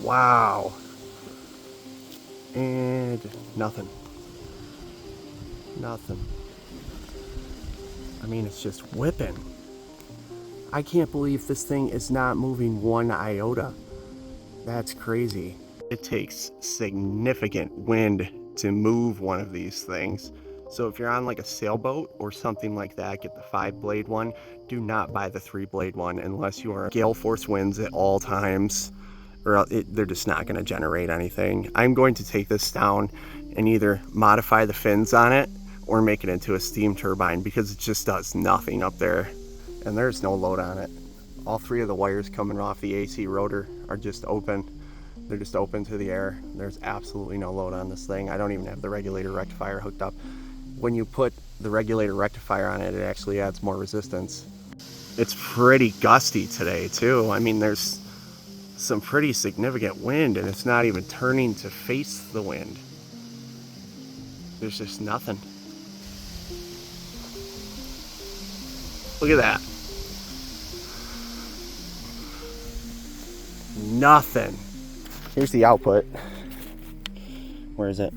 Wow. And nothing. Nothing. I mean, it's just whipping. I can't believe this thing is not moving one iota. That's crazy. It takes significant wind to move one of these things. So if you're on like a sailboat or something like that, get the 5-blade one. Do not buy the 3-blade one unless you are gale force winds at all times, or they're just not going to generate anything. I'm going to take this down and either modify the fins on it or make it into a steam turbine, because it just does nothing up there. And there's no load on it. All 3 of the wires coming off the AC rotor are just open. They're just open to the air. There's absolutely no load on this thing. I don't even have the regulator rectifier hooked up. When you put the regulator rectifier on it, it actually adds more resistance. It's pretty gusty today too. I mean, there's some pretty significant wind, and it's not even turning to face the wind. There's just nothing. Look at that. Nothing. Here's the output. Where is it?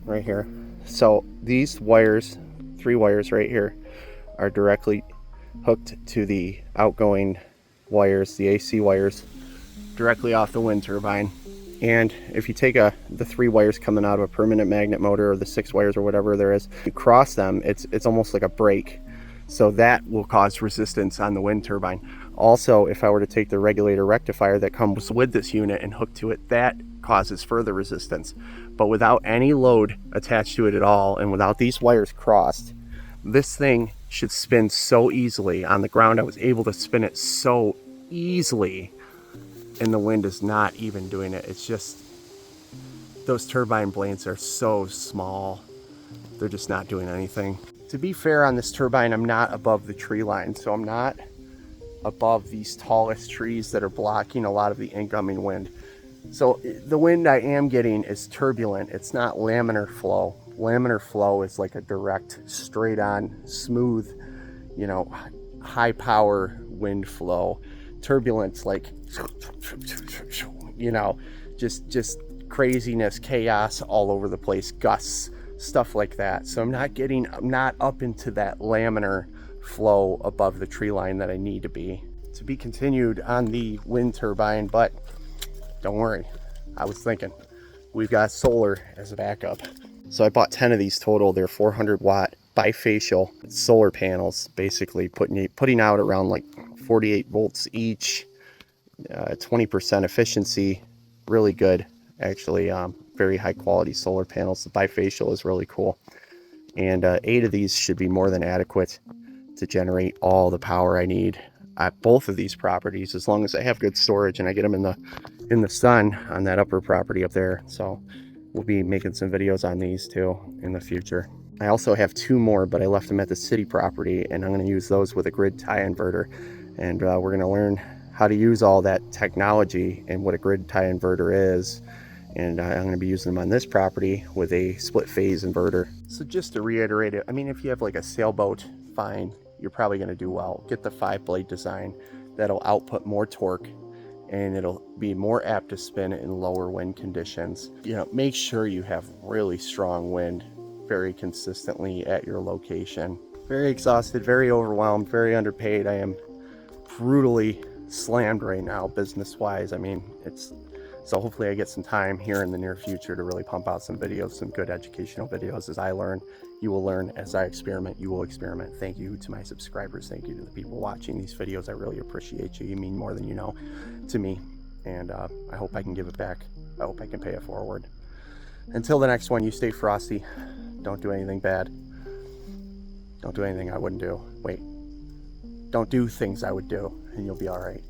Right here. So these wires, 3 wires right here, are directly hooked to the outgoing wires, the AC wires, directly off the wind turbine. And if you take the 3 wires coming out of a permanent magnet motor, or the 6 wires or whatever there is, you cross them, it's almost like a brake. So that will cause resistance on the wind turbine. Also, if I were to take the regulator rectifier that comes with this unit and hook to it, that causes further resistance. But without any load attached to it at all, and without these wires crossed, this thing should spin so easily. On the ground, I was able to spin it so easily, and the wind is not even doing it. It's just, those turbine blades are so small, they're just not doing anything. To be fair, on this turbine, I'm not above the tree line, so I'm not above these tallest trees that are blocking a lot of the incoming wind. So the wind I am getting is turbulent. It's not laminar flow. Laminar flow is like a direct, straight on, smooth, you know, high power wind flow. Turbulence, like, you know, just craziness, chaos all over the place, gusts, stuff like that. So I'm not up into that laminar flow above the tree line that I need to be. To be continued on the wind turbine, but don't worry, I was thinking we've got solar as a backup. So I bought 10 of these total. They're 400 watt bifacial solar panels, basically putting out around like 48 volts each, 20% efficiency, really good actually. Very high quality solar panels. The bifacial is really cool, and 8 of these should be more than adequate to generate all the power I need at both of these properties, as long as I have good storage and I get them in the sun on that upper property up there. So we'll be making some videos on these too in the future. I also have 2 more, but I left them at the city property, and I'm going to use those with a grid tie inverter, and we're going to learn how to use all that technology and what a grid tie inverter is. And I'm going to be using them on this property with a split phase inverter. So just to reiterate it, I mean, if you have like a sailboat, fine, you're probably going to do well. Get the 5-blade design. That'll output more torque, and it'll be more apt to spin in lower wind conditions. You know, make sure you have really strong wind very consistently at your location. Very exhausted, very overwhelmed, very underpaid. I am brutally slammed right now business-wise. I mean, so hopefully I get some time here in the near future to really pump out some videos, some good educational videos. As I learn, you will learn. As I experiment, you will experiment. Thank you to my subscribers. Thank you to the people watching these videos. I really appreciate you. You mean more than you know to me. And I hope I can give it back. I hope I can pay it forward. Until the next one, you stay frosty. Don't do anything bad. Don't do anything I wouldn't do. Wait. Don't do things I would do, and you'll be all right.